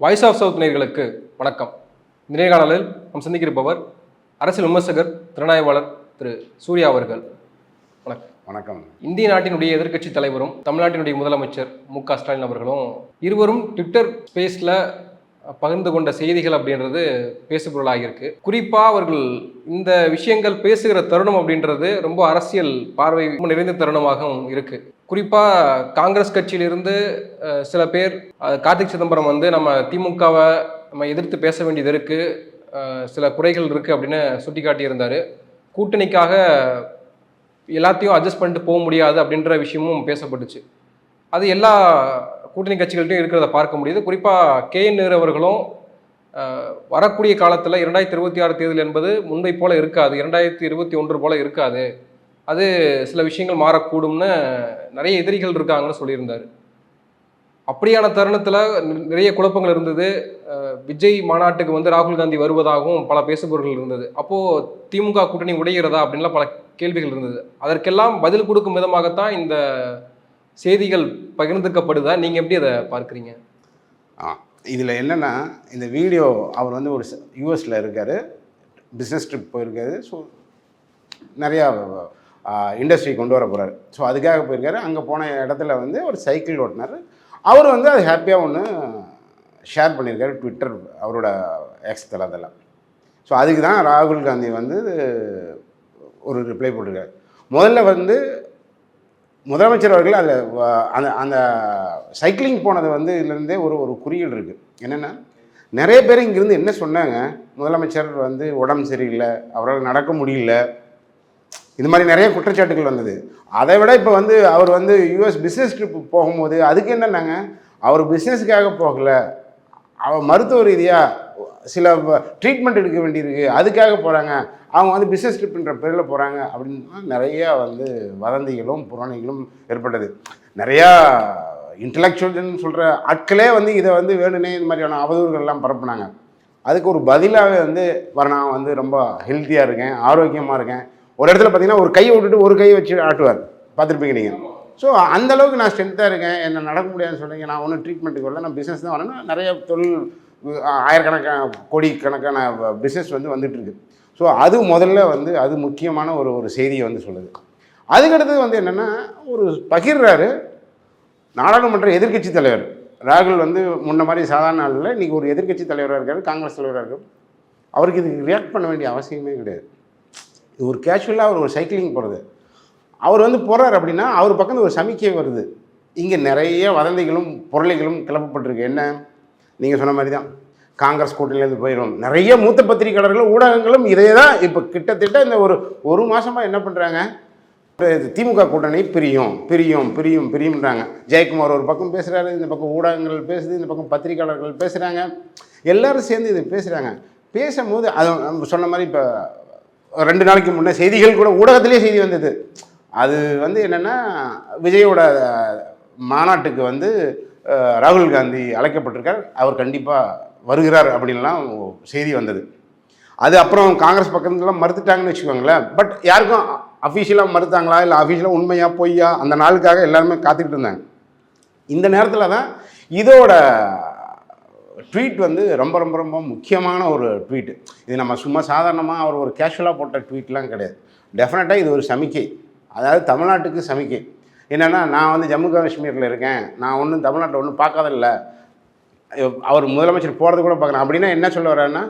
Voice of south நேயர்களுக்கு வணக்கம். இந்த நேர்காணலில் நாம் சந்திக்கிருப்பவர் அரசியல் விமர்சகர், திறனாய்வாளர் திரு சூர்யா அவர்கள். வணக்கம். வணக்கம். இந்திய நாட்டினுடைய எதிர்க்கட்சி தலைவரும் தமிழ்நாட்டினுடைய முதலமைச்சர் மு.க. ஸ்டாலின் அவர்களும் இருவரும் ட்விட்டர் ஸ்பேஸில் பகிர்ந்து கொண்ட செய்திகள் அப்படின்றது பேசுபொருளாகியிருக்கு. குறிப்பாக அவர்கள் இந்த விஷயங்கள் பேசுகிற தருணம் அப்படின்றது ரொம்ப அரசியல் பார்வை நிறைந்த தருணமாகவும் இருக்குது. குறிப்பாக காங்கிரஸ் கட்சியிலிருந்து சில பேர் கார்த்திக் சிதம்பரம் வந்து நம்ம திமுகவை நம்ம எதிர்த்து பேச வேண்டியது இருக்குது, சில குறைகள் இருக்குது அப்படின்னு சுட்டி காட்டியிருந்தார். கூட்டணிக்காக எல்லாத்தையும் அட்ஜஸ்ட் பண்ணிட்டு போக முடியாது அப்படின்ற விஷயமும் பேசப்பட்டுச்சு. அது எல்லா கூட்டணி கட்சிகள்கிட்டையும் இருக்கிறத பார்க்க முடியுது. குறிப்பாக KN நேரு அவர்களும் வரக்கூடிய காலத்தில் 2026 தேர்தல் என்பது முன்பை போல இருக்காது, 2021 போல இருக்காது, அது சில விஷயங்கள் மாறக்கூடும்னு நிறைய எதிரிகள் இருக்காங்கன்னு சொல்லியிருந்தார். அப்படியான தருணத்தில் நிறைய குழப்பங்கள் இருந்தது. விஜய் மாநாட்டுக்கு வந்து ராகுல் காந்தி வருவதாகவும் பல பேசுபொருள்கள் இருந்தது. அப்போது திமுக கூட்டணி உடைகிறதா அப்படின்லாம் பல கேள்விகள் இருந்தது. அதற்கெல்லாம் பதில் கொடுக்கும் விதமாகத்தான் இந்த செய்திகள் பகிர்ந்துக்கப்படுதா? நீங்கள் எப்படி அதை பார்க்குறீங்க? இதில் என்னென்னா, இந்த வீடியோ அவர் வந்து ஒரு யூஎஸில் இருக்கார், பிஸ்னஸ் ட்ரிப் போயிருக்காரு. ஸோ நிறையா இண்டஸ்ட்ரி கொண்டு வர போகிறார். ஸோ அதுக்காக போயிருக்காரு. அங்கே போன இடத்துல வந்து ஒரு சைக்கிள் ஓட்டினார். அவர் வந்து அது ஹாப்பியாக ஒன்று ஷேர் பண்ணியிருக்காரு ட்விட்டர், அவரோட எக்ஸ் தளத்தில். ஸோ அதுக்கு தான் ராகுல் காந்தி வந்து ஒரு ரிப்ளை போட்டிருக்காரு. முதல்ல வந்து முதலமைச்சர் அவர்கள் அதில் அந்த அந்த சைக்கிளிங் போனது வந்து இதுலேருந்தே ஒரு குறியீடு இருக்குது. என்னென்னா, நிறைய பேர் இங்கேருந்து என்ன சொன்னாங்க, முதலமைச்சர் வந்து உடம்பு சரியில்லை, அவரால் நடக்க முடியல, இது மாதிரி நிறைய குற்றச்சாட்டுகள் வந்தது. அதை விட இப்போ வந்து அவர் வந்து யூஎஸ் பிஸ்னஸ் ட்ரிப் போகும்போது அதுக்கு என்னன்னாங்க, அவர் பிஸ்னஸுக்காக போகலை, அவர் மருத்துவ ரீதியாக சில ட்ரீட்மெண்ட் எடுக்க வேண்டியிருக்கு, அதுக்காக போகிறாங்க, அவங்க வந்து பிஸ்னஸ் ட்ரிப்ன்ற பேரில் போகிறாங்க அப்படின்னா நிறையா வந்து வதந்திகளும் புராணிகளும் ஏற்பட்டது. நிறையா இன்டலெக்சுவல்னு சொல்கிற ஆட்களே வந்து இதை வந்து வேணுனே இந்த மாதிரியான அவதூறுகள்லாம் பரப்புனாங்க. அதுக்கு ஒரு பதிலாகவே வந்து நான் வந்து ரொம்ப ஹெல்த்தியாக இருக்கேன், ஆரோக்கியமாக இருக்கேன். ஒரு இடத்துல பார்த்தீங்கன்னா ஒரு கையை விட்டுட்டு ஒரு கையை வச்சு ஆட்டுவார், பார்த்துருப்பீங்க நீங்கள். ஸோ அந்தளவுக்கு நான் ஸ்ட்ரென்த்தாக இருக்கேன், என்ன நடக்க முடியாதுன்னு சொல்கிறீங்க, நான் ஒன்றும் ட்ரீட்மெண்ட்டுக்கு வரல, நான் பிஸ்னஸ் தான் வரேன்னா நிறைய தொழில் ஆயிரக்கணக்கான கோடிக்கணக்கான பிஸ்னஸ் வந்து வந்துட்டுருக்கு. ஸோ அது முதல்ல வந்து அது முக்கியமான ஒரு செய்தியை வந்து சொல்லுது. அதுக்கடுத்தது வந்து என்னென்னா, ஒரு பகிர்றாரு நாடாளுமன்ற எதிர்க்கட்சி தலைவர் ராகுல் வந்து முன்ன மாதிரி சாதாரண நாளில் இன்றைக்கி ஒரு எதிர்க்கட்சி தலைவராக இருக்கார், காங்கிரஸ் தலைவராக இருக்கார். அவருக்கு இதுக்கு ரியாக்ட் பண்ண வேண்டிய அவசியமே கிடையாது. இது ஒரு கேஷுவலாக அவர் ஒரு சைக்கிளிங் போகிறது, அவர் வந்து போகிறார் அப்படின்னா அவர் பக்கம் ஒரு சமிக்கை வருது. இங்கே நிறைய வதந்திகளும் பொருளைகளும் கிளப்பப்பட்டிருக்கு. என்ன, நீங்கள் சொன்ன மாதிரி தான் காங்கிரஸ் கூட்டணியிலேருந்து போயிடும். நிறைய மூத்த பத்திரிகையாளர்களும் ஊடகங்களும் இதே தான் இப்போ கிட்டத்தட்ட இந்த ஒரு மாதமாக என்ன பண்ணுறாங்க, திமுக கூட்டணி பிரியும் பிரியும் பிரியும் பிரியும்ன்றாங்க. ஜெயக்குமார் ஒரு பக்கம் பேசுகிறாரு, இந்த பக்கம் ஊடகங்கள் பேசுது, இந்த பக்கம் பத்திரிகையாளர்கள் பேசுகிறாங்க, எல்லோரும் சேர்ந்து இது பேசுகிறாங்க. பேசும்போது அது சொன்ன மாதிரி இப்போ 2 நாளைக்கு முன்னே செய்திகள் கூட ஊடகத்திலே செய்தி வந்தது. அது வந்து என்னென்னா, விஜயோட மாநாட்டுக்கு வந்து ராகுல் காந்தி அழைக்கப்பட்டிருக்கார், அவர் கண்டிப்பாக வருகிறார் அப்படின்லாம் செய்தி வந்தது. அது அப்புறம் காங்கிரஸ் பக்கத்துலாம் மறுத்துட்டாங்கன்னு வச்சுக்கோங்களேன். பட் யாருக்கும் அஃபீஷியலாக மறுத்தாங்களா இல்லை அஃபீஷியலாக உண்மையாக பொய்யா அந்த நாளுக்காக எல்லாருமே காத்துக்கிட்டு இருந்தாங்க. இந்த நேரத்தில் தான் இதோட ட்வீட் வந்து ரொம்ப ரொம்ப ரொம்ப முக்கியமான ஒரு ட்வீட்டு. இது நம்ம சும்மா சாதாரணமாக அவர் ஒரு கேஷுவலாக போட்ட ட்வீட்லாம் கிடையாது. டெஃபினட்டாக இது ஒரு சமிக்கை, அதாவது தமிழ்நாட்டுக்கு சமிக்கை. என்னென்னா, நான் வந்து ஜம்மு காஷ்மீரில் இருக்கேன், நான் ஒன்றும் தமிழ்நாட்டில் ஒன்றும் பார்க்காதில்ல, அவர் முதலமைச்சர் போகிறது கூட பார்க்குறேன் அப்படின்னா என்ன சொல்ல வர்றாருன்னா,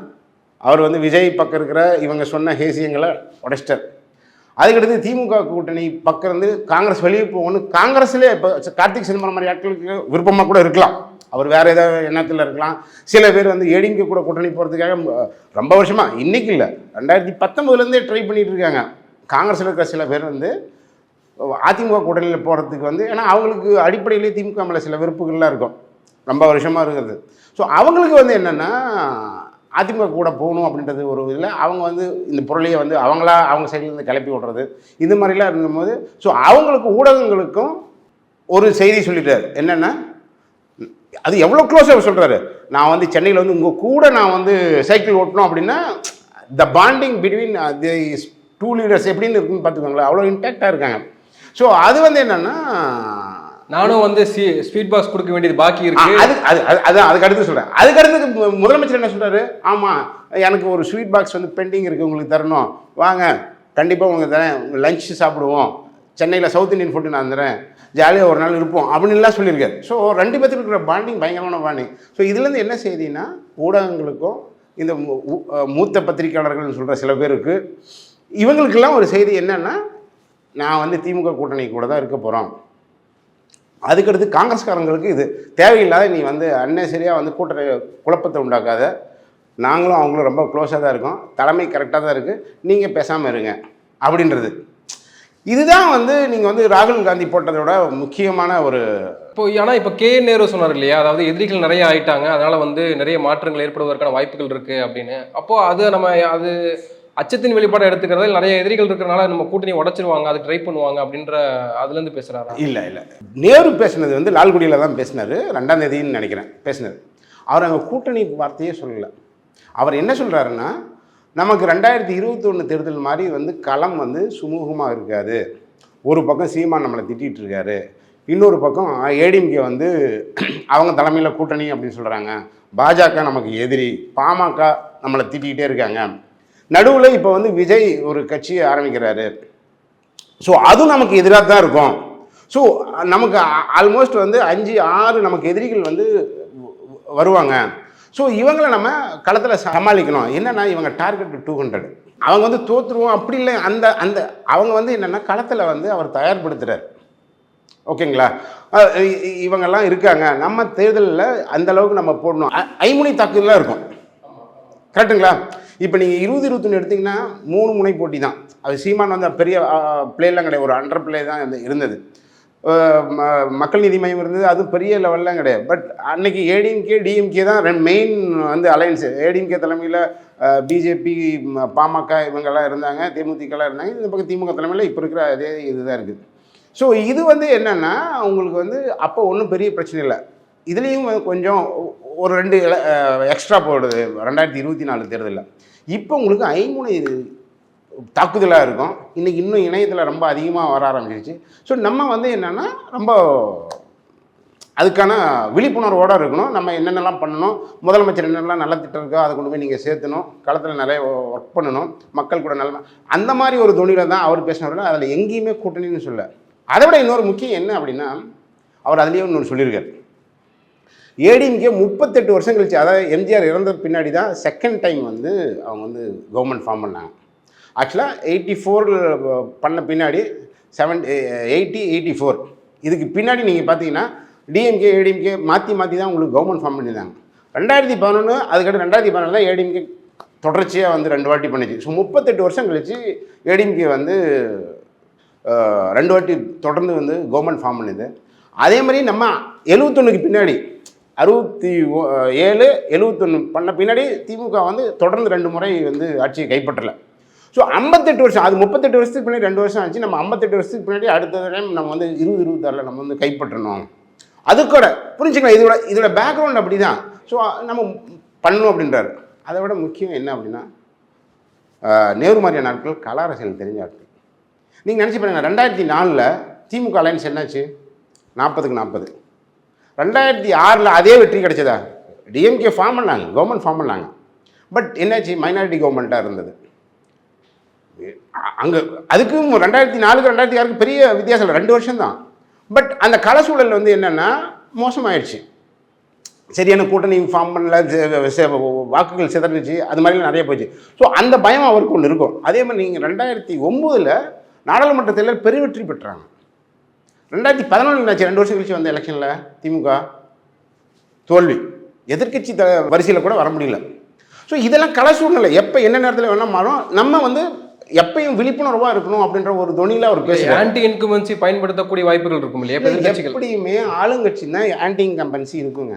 அவர் வந்து விஜய் பக்கம் இருக்கிற இவங்க சொன்ன ஹேசியங்களை உடைச்சிட்டார். அதுக்கடுத்து திமுக கூட்டணி பக்கம் இருந்து காங்கிரஸ் வெளியே போகணும். காங்கிரஸ்லேயே இப்போ கார்த்திக் சிதம்பரம் மாதிரி ஆட்களுக்கு விருப்பமாக கூட இருக்கலாம், அவர் வேறு ஏதாவது எண்ணத்தில் இருக்கலாம். சில பேர் வந்து ஏடிஎம்கே கூட கூட்டணி போகிறதுக்காக ரொம்ப வருஷமாக, இன்றைக்கி இல்லை 2019 ட்ரை பண்ணிகிட்டு இருக்காங்க. காங்கிரஸில் இருக்கிற சில பேர் வந்து அதிமுக கூட்டணியில் போகிறதுக்கு வந்து, ஏன்னா அவங்களுக்கு அடிப்படையிலே திமுக மேலே சில விருப்புகள்லாம் இருக்கும், ரொம்ப வருஷமாக இருக்கிறது. ஸோ அவங்களுக்கு வந்து என்னென்னா, அதிமுக கூட போகணும் அப்படின்றது ஒரு இதில் அவங்க வந்து இந்த பொருளையை வந்து அவங்க சைட்லேருந்து கிளப்பி விட்றது, இந்த மாதிரிலாம் இருக்கும்போது ஸோ அவங்களுக்கு ஊடகங்களுக்கும் ஒரு செய்தி சொல்லிட்டார். என்னென்னா, அது எவ்வளோ க்ளோஸாக சொல்கிறாரு, நான் வந்து சென்னையில் வந்து உங்கள் கூட நான் வந்து சைக்கிள் ஓட்டணும் அப்படின்னா த பாண்டிங் பிட்வீன் தி 2 லீடர்ஸ் எப்படின்னு இருக்குன்னு பார்த்துக்கோங்களேன், அவ்வளோ இன்டாக்டாக இருக்காங்க. ஸோ அது வந்து என்னென்னா, நானும் வந்து ஸ்வீட் பாக்ஸ் கொடுக்க வேண்டியது பாக்கி இருக்கு. அதான் அதுக்கு அடுத்து சொல்கிறேன். அதுக்கு அடுத்து முதலமைச்சர் என்ன சொல்கிறாரு, ஆமாம் எனக்கு ஒரு ஸ்வீட் பாக்ஸ் வந்து பெண்டிங் இருக்குது, உங்களுக்கு தரணும், வாங்க கண்டிப்பாக உங்களுக்கு தரேன், லஞ்ச் சாப்பிடுவோம், சென்னையில் சவுத் இந்தியன் ஃபுட்டு நான் தரேன், ஜாலியாக ஒரு நாள் இருப்போம் அப்படின்லாம் சொல்லியிருக்காரு. ஸோ 2 பேருக்கு இருக்கிற பாண்டிங் பயங்கரமான பாண்டிங். ஸோ இதுலேருந்து என்ன செய்தின்னா, ஊடகங்களுக்கும் இந்த மூத்த பத்திரிகையாளர்கள்னு சொல்கிற சில பேருக்கு இவங்களுக்கெல்லாம் ஒரு செய்தி என்னென்னா, நான் வந்து திமுக கூட்டணி கூட தான் இருக்க போகிறோம். அதுக்கடுத்து காங்கிரஸ்காரங்களுக்கு இது தேவையில்லாத, நீ வந்து அன்னெசரியாக வந்து குழப்பத்தை உண்டாக்காத, நாங்களும் அவங்களும் ரொம்ப க்ளோஸாக தான் இருக்கோம், தலைமை கரெக்டாக தான் இருக்குது, நீங்கள் பேசாமல் இருங்க அப்படின்றது. இதுதான் வந்து நீங்கள் வந்து ராகுல் காந்தி போட்டதோட முக்கியமான ஒரு ஆனால் இப்போ கே நேரு சொன்னார் இல்லையா, அதாவது எதிரிகள் நிறைய ஆயிட்டாங்க, அதனால் வந்து நிறைய மாற்றங்கள் ஏற்படுவதற்கான வாய்ப்புகள் இருக்குது அப்படின்னு. அப்போது அது அச்சத்தின் வெளிப்பாடு எடுத்துக்கிறத, நிறைய எதிரிகள் இருக்கிறனால நம்ம கூட்டணி உடச்சிருவாங்க, அது ட்ரை பண்ணுவாங்க அப்படின்ற அதுலேருந்து பேசுகிறாரா? இல்லை நேரு பேசினது வந்து லால்குடியில் தான் பேசினார், 2ஆம் தேதின்னு நினைக்கிறேன் பேசினார். அவர் அங்கே கூட்டணி வார்த்தையே சொல்லலை. அவர் என்ன சொல்கிறாருன்னா, நமக்கு 2021 தேர்தல் மாதிரி வந்து களம் வந்து சுமூகமாக இருக்காது. ஒரு பக்கம் சீமான் நம்மளை திட்டிகிட்டு இருக்காரு, இன்னொரு பக்கம் ஏடிஎம்கே வந்து அவங்க தலைமையில் கூட்டணி அப்படின்னு சொல்கிறாங்க, பாஜக நமக்கு எதிரி, பாமக நம்மளை திட்டிக்கிட்டே இருக்காங்க, நடுவில் இப்போ வந்து விஜய் ஒரு கட்சியை ஆரம்பிக்கிறாரு, ஸோ அதுவும் நமக்கு எதிராக தான் இருக்கும். ஸோ நமக்கு ஆல்மோஸ்ட் வந்து 5-6 நமக்கு எதிரிகள் வந்து வருவாங்க. ஸோ இவங்களை நம்ம களத்தில் சமாளிக்கணும். என்னென்னா, இவங்க டார்கெட் 200, அவங்க வந்து தோற்றுருவோம் அப்படி இல்லை. அந்த அவங்க வந்து என்னென்னா களத்தில் வந்து அவர் தயார்படுத்துகிறார். ஓகேங்களா, இவங்கெல்லாம் இருக்காங்க, நம்ம தேர்தலில் அந்த அளவுக்கு நம்ம போடணும், ஐமுனை தாக்குதலாக இருக்கும். கரெக்டுங்களா? இப்போ நீங்கள் 2021 எடுத்திங்கன்னா 3 முனை போட்டி தான். அது சீமான் வந்து பெரிய பிளேலாம் கிடையாது, ஒரு அண்டர் பிளே தான் இருந்தது. மக்கள் நீதி மையம் இருந்தது, அதுவும் பெரிய லெவல்லாம் கிடையாது. பட் அன்னைக்கு ஏடிஎம்கே டிஎம்கே தான் மெயின் வந்து அலையன்ஸு. ஏடிஎம்கே தலைமையில் பிஜேபி பாமக இவங்கெல்லாம் இருந்தாங்க, தேமுதிகலாம் இருந்தாங்க. இந்த பக்கம் திமுக தலைமையில் இப்போ இருக்கிற அதே இதுதான் இருக்குது. ஸோ இது வந்து என்னென்னா, உங்களுக்கு வந்து அப்போ ஒன்றும் பெரிய பிரச்சனை இல்லை. இதுலேயும் கொஞ்சம் ஒரு 2 எக்ஸ்ட்ரா போடுது 2024 தேர்தலில். இப்போ உங்களுக்கு ஐமுனை தாக்குதலாக இருக்கும். இன்றைக்கி இன்னும் இணையத்தில் ரொம்ப அதிகமாக வர ஆரம்பிச்சிருச்சு. ஸோ நம்ம வந்து என்னென்னா, ரொம்ப அதுக்கான விழிப்புணர்வோடு இருக்கணும். நம்ம என்னென்னலாம் பண்ணணும், முதலமைச்சர் என்னென்னலாம் நல்ல திட்டம் இருக்கோ அதை கொண்டு போய் நீங்கள் சேர்த்தணும், களத்தில் நிறைய ஒர்க் பண்ணணும், மக்கள் கூட நல்ல அந்த மாதிரி ஒரு தொனியில் தான் அவர் பேசினவர்கள். அதில் எங்கேயுமே கூட்டணின்னு சொல்ல. அதை விட இன்னொரு முக்கியம் என்ன அப்படின்னா, அவர் அதுலேயே இன்னொன்று சொல்லியிருக்கார். ஏடிஎம்கே 38 வருஷம் கழிச்சு, அதாவது எம்ஜிஆர் இறந்த பின்னாடி தான் செகண்ட் டைம் வந்து அவங்க வந்து கவர்மெண்ட் ஃபார்ம் பண்ணாங்க. ஆக்சுவலாக 84 பண்ண பின்னாடி 84 இதுக்கு பின்னாடி நீங்கள் பார்த்தீங்கன்னா டிஎம்கே ஏடிஎம்கே மாற்றி தான் உங்களுக்கு கவர்மெண்ட் ஃபார்ம் பண்ணியிருந்தாங்க. 2011 அதுக்கடுத்து 2014 தான் ஏடிஎம்கே தொடர்ச்சியாக வந்து 2 வாட்டி பண்ணிச்சு. ஸோ 38 வருஷம் கழிச்சு ஏடிஎம்கே வந்து 2 வாட்டி தொடர்ந்து வந்து கவர்மெண்ட் ஃபார்ம் பண்ணுது. அதே மாதிரி நம்ம 71க்கு பின்னாடி 67 71 பண்ண பின்னாடி திமுக வந்து தொடர்ந்து 2 முறை வந்து ஆட்சியை கைப்பற்றலை. ஸோ 58 வருஷம், அது 38 வருஷத்துக்கு பின்னாடி 2 வருஷம் ஆச்சு. நம்ம 58 வருஷத்துக்கு பின்னாடி அடுத்த டைம் நம்ம வந்து 2026 நம்ம வந்து கைப்பற்றணும். அது கூட புரிஞ்சுக்கலாம். இதோட பேக்ரவுண்ட் அப்படி தான். ஸோ நம்ம பண்ணணும் அப்படின்றாரு. அதை விட முக்கியம் என்ன அப்படின்னா, நேரு மாதிரியான நாட்கள் கல அரசியல் தெரிஞ்ச ஆட்கள். நீங்கள் நினச்சி பாருங்க, 2004 திமுக அலையன்ஸ் என்னாச்சு? 40க்கு 40. 2006 அதே வெற்றி கிடைச்சதா? டிஎம்கே ஃபார்ம் பண்ணாங்க, கவர்மெண்ட் ஃபார்ம் பண்ணாங்க. பட் என்னாச்சு? மைனாரிட்டி கவர்மெண்ட்டாக இருந்தது அங்கே. அதுக்கும் 2004க்கு 2006க்கு பெரிய வித்தியாசம் இல்லை, 2 வருஷம் தான். பட் அந்த கள சூழல் வந்து என்னென்னா மோசமாயிடுச்சு. சரியான கூட்டணி ஃபார்ம் பண்ணல, வாக்குகள் சிதறிச்சு, அது மாதிரிலாம் நிறைய போச்சு. ஸோ அந்த பயம் அவருக்கு ஒன்று இருக்கும். அதே மாதிரி நீங்கள் 2009 நாடாளுமன்ற தேர்தலில் பெரிய வெற்றி பெற்றாங்க. 2014 என்னாச்சு? 2 வருஷம் கழிச்சு வந்த எலெக்ஷனில் திமுக தோல்வி, எதிர்க்கட்சி வரிசையில் கூட வர முடியல. ஸோ இதெல்லாம் கள சூழ்நிலை. எப்போ என்ன நேரத்தில் வேணால் மாறும். நம்ம வந்து எப்பயும் விழிப்புணர்வாக இருக்கணும் அப்படின்ற ஒரு தொனியில் அவர் பேசுகிறார். ஆன்டி இன்கம்பன்சி பயன்படுத்தக்கூடிய வாய்ப்புகள் இருக்கும் இல்லையா? எப்படியுமே ஆளுங்கட்சின்னா ஆன்டி இன்கம்பன்சி இருக்குங்க.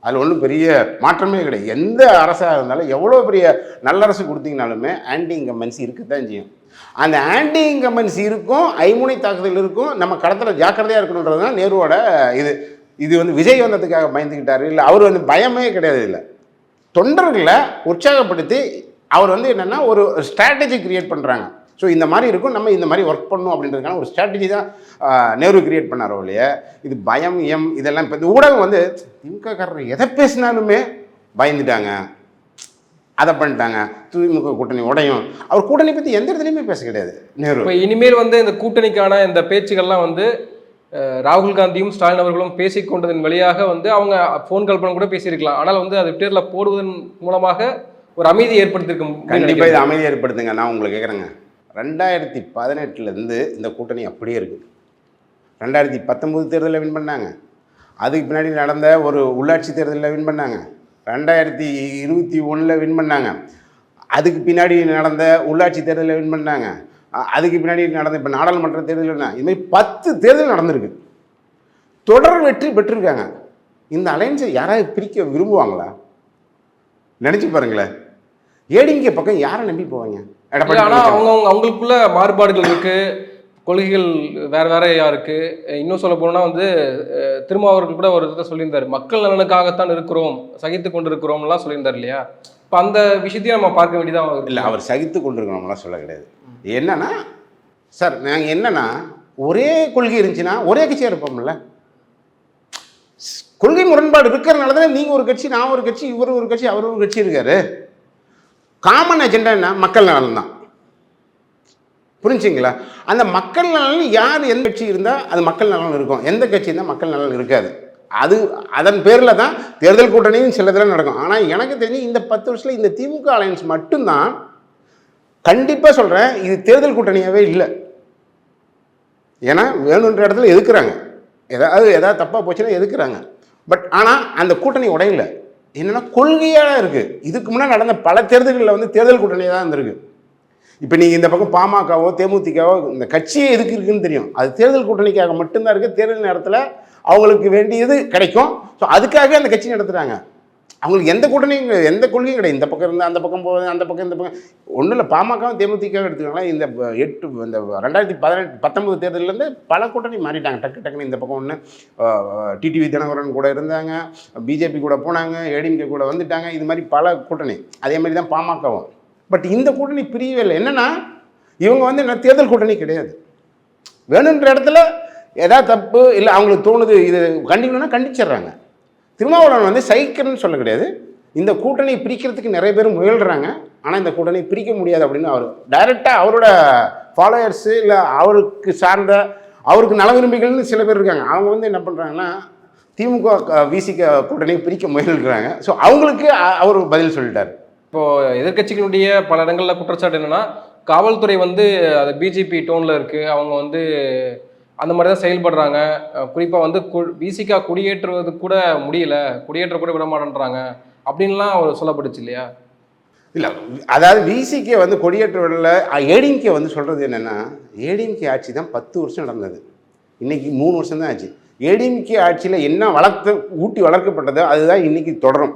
அதில் ஒன்றும் பெரிய மாற்றமே கிடையாது. எந்த அரசாக இருந்தாலும் எவ்வளோ பெரிய நல்லரசு கொடுத்தீங்கனாலுமே ஆன்டி இன்கம்பன்சி இருக்க தான் செய்யும். அந்த ஆன்டி இன்கம்பன்சி இருக்கும், ஐமுனை தாக்குதல் இருக்கும். நம்ம களத்தில் ஜாக்கிரதையாக இருக்கணுன்றது தான் நேருவோட இது வந்து விஜய் வந்ததுக்காக பயந்துக்கிட்டாரு இல்லை, அவர் வந்து பயமே கிடையாது. இல்லை, தொண்டர்களை உற்சாகப்படுத்தி அவர் வந்து என்னென்னா ஒரு ஸ்ட்ராட்டஜி கிரியேட் பண்ணுறாங்க. ஸோ இந்த மாதிரி இருக்கும், நம்ம இந்த மாதிரி ஒர்க் பண்ணணும் அப்படின்றதுக்கான ஒரு ஸ்ட்ராட்டஜி தான் நேரு கிரியேட் பண்ணாரோ இல்லையா. இது பயம் இதெல்லாம் இப்போ இந்த ஊடகம் வந்து திமுககாரர் எதை பேசினாலுமே பயந்துட்டாங்க, அதை பண்ணிட்டாங்க, திமுக கூட்டணி உடையும். அவர் கூட்டணி பற்றி எந்த இடத்துலையுமே பேச கிடையாது நேரு. இப்போ இனிமேல் வந்து இந்த கூட்டணிக்கான இந்த பேச்சுகள்லாம் வந்து ராகுல் காந்தியும் ஸ்டாலின் அவர்களும் பேசிக்கொண்டதன் வழியாக வந்து அவங்க ஃபோன் கால் பண்ண கூட பேசியிருக்கலாம். ஆனால் வந்து அது ட்விட்டரில் போடுவதன் மூலமாக ஒரு அமைதி ஏற்படுத்தியிருக்க. கண்டிப்பாக இது அமைதி ஏற்படுத்துங்க. நான் உங்களுக்கு கேட்குறேங்க, 2018 இந்த கூட்டணி அப்படியே இருக்குது. 2019 தேர்தலில் வின் பண்ணாங்க, அதுக்கு பின்னாடி நடந்த ஒரு உள்ளாட்சி தேர்தலில் வின் பண்ணாங்க, 2021 வின் பண்ணாங்க, அதுக்கு பின்னாடி நடந்த உள்ளாட்சி தேர்தலில் வின் பண்ணாங்க, அதுக்கு பின்னாடி நடந்த இப்போ நாடாளுமன்ற தேர்தல், இதுமாதிரி 10 தேர்தல் நடந்திருக்கு, தொடர் வெற்றி பெற்றிருக்காங்க. இந்த அலைன்ஸை யாராவது பிரிக்க விரும்புவாங்களா? நினச்சி பாருங்களேன். ஏடிஎம்கே பக்கம் யாரை நம்பி போவாங்க? ஆனால் அவங்களுக்குள்ள மாறுபாடுகள் இருக்கு, கொள்கைகள் வேற வேறையா இருக்கு. இன்னும் சொல்ல போனால் வந்து திருமாவர்கள் கூட ஒரு இதை சொல்லியிருந்தாரு, மக்கள் நலனுக்காகத்தான் இருக்கிறோம், சகித்து கொண்டு இருக்கிறோம்லாம் சொல்லியிருந்தார் இல்லையா. இப்போ அந்த விஷயத்தையும் நம்ம பார்க்க வேண்டியதாக இல்லை. அவர் சகித்து கொண்டிருக்கிறோம்லாம் சொல்ல கிடையாது. என்னன்னா சார், நாங்கள் என்னன்னா ஒரே கொள்கை இருந்துச்சுன்னா ஒரே கட்சியாக இருப்போம்ல. கொள்கை முரண்பாடு இருக்கிறனால தான் நீங்கள் ஒரு கட்சி, நான் ஒரு கட்சி, இவர் ஒரு கட்சி, அவர் ஒரு கட்சி இருக்காரு. காமன் அஜெண்டா என்ன? மக்கள் நலன் தான். புரிஞ்சுங்களா? அந்த மக்கள் நலன் யார் எந்த கட்சி இருந்தால் அது மக்கள் நலன் இருக்கும், எந்த கட்சி இருந்தால் மக்கள் நலன் இருக்காது. அதன் பேரில் தான் தேர்தல் கூட்டணியும் சில இதில் நடக்கும். ஆனால் எனக்கு தெரிஞ்சு இந்த 10 வருஷத்தில் இந்த திமுக அலையன்ஸ் மட்டும்தான், கண்டிப்பாக சொல்கிறேன், இது தேர்தல் கூட்டணியாகவே இல்லை. ஏன்னா வேணுன்ற இடத்துல எதுக்குறாங்க, ஏதாவது தப்பாக போச்சுன்னா எதுக்குறாங்க. பட் ஆனால் அந்த கூட்டணி உடையில என்னென்னா கொள்கையாக இருக்குது. இதுக்கு முன்னாடி நடந்த பல தேர்தல்களில் வந்து தேர்தல் கூட்டணியாக தான் இருந்திருக்கு. இப்போ நீங்கள் இந்த பக்கம் பாமகவோ தேமுதிகவோ இந்த கட்சியே எதுக்கு இருக்குன்னு தெரியும், அது தேர்தல் கூட்டணிக்காக மட்டும்தான் இருக்குது. தேர்தல் நேரத்தில் அவங்களுக்கு வேண்டியது கிடைக்கும். ஸோ அதுக்காகவே அந்த கட்சி நடத்துகிறாங்க. அவங்களுக்கு எந்த கூட்டணியும் எந்த கொள்கையும் கிடையாது. இந்த பக்கம் இருந்து அந்த பக்கம் போகுது, அந்த பக்கம் இந்த பக்கம் ஒன்றும் இல்லை. பாமகவும் தேமுதிகவும் எடுத்துக்கலாம். இந்த 2019 தேர்தலேருந்து பல கூட்டணி மாறிட்டாங்க. டக்குன்னு இந்த பக்கம் ஒன்று டிடிவி தினகரன் கூட இருந்தாங்க, பிஜேபி கூட போனாங்க, ஏடிஎம்கே கூட வந்துட்டாங்க. இது மாதிரி பல கூட்டணி. அதே மாதிரி தான் பாமகவும். பட் இந்த கூட்டணி பிரியவே இல்லை. என்னென்னா இவங்க வந்து என்ன தேர்தல் கூட்டணி கிடையாது. வேணுன்ற இடத்துல ஏதாவது தப்பு இல்லை அவங்களுக்கு தோணுது இது கண்டிக்கணும்னா கண்டிச்சிடுறாங்க. திருமாவளவன் வந்து சைக்கிள்னு சொல்ல கிடையாது. இந்த கூட்டணி பிரிக்கிறதுக்கு நிறைய பேர் முயல்றாங்க. ஆனால் இந்த கூட்டணி பிரிக்க முடியாது அப்படின்னு அவர் டைரெக்டாக அவரோட ஃபாலோயர்ஸு இல்லை அவருக்கு சார்ந்த அவருக்கு நல விரும்பிகள்னு சில பேர் இருக்காங்க. அவங்க வந்து என்ன பண்ணுறாங்கன்னா திமுக விசிக கூட்டணி பிரிக்க முயல்கிறாங்க. ஸோ அவங்களுக்கு அவர் பதில் சொல்லிட்டார். இப்போது எதிர்கட்சிகளுடைய பல இடங்களில் குற்றச்சாட்டு என்னென்னா, காவல்துறை வந்து அது பிஜேபி டோனில் இருக்குது, அவங்க வந்து அந்த மாதிரி தான் செயல்படுறாங்க. குறிப்பாக வந்து விசிகா குடியேற்றுவது கூட முடியல, குடியேற்ற கூட விட மாட்டேன்றாங்க அப்படின்லாம் அவர் சொல்லப்பட்டுச்சு இல்லையா? இல்லை, அதாவது விசிகே வந்து கொடியேற்ற விடல. ஏடிஎம்கே வந்து சொல்கிறது என்னென்னா, ஏடிஎம்கே ஆட்சி தான் 10 வருஷம் நடந்தது, இன்றைக்கி 3 வருஷம் தான் ஆச்சு. ஏடிஎம்கே ஆட்சியில் என்ன ஊட்டி வளர்க்கப்பட்டதோ அதுதான் இன்றைக்கி தொடரும்.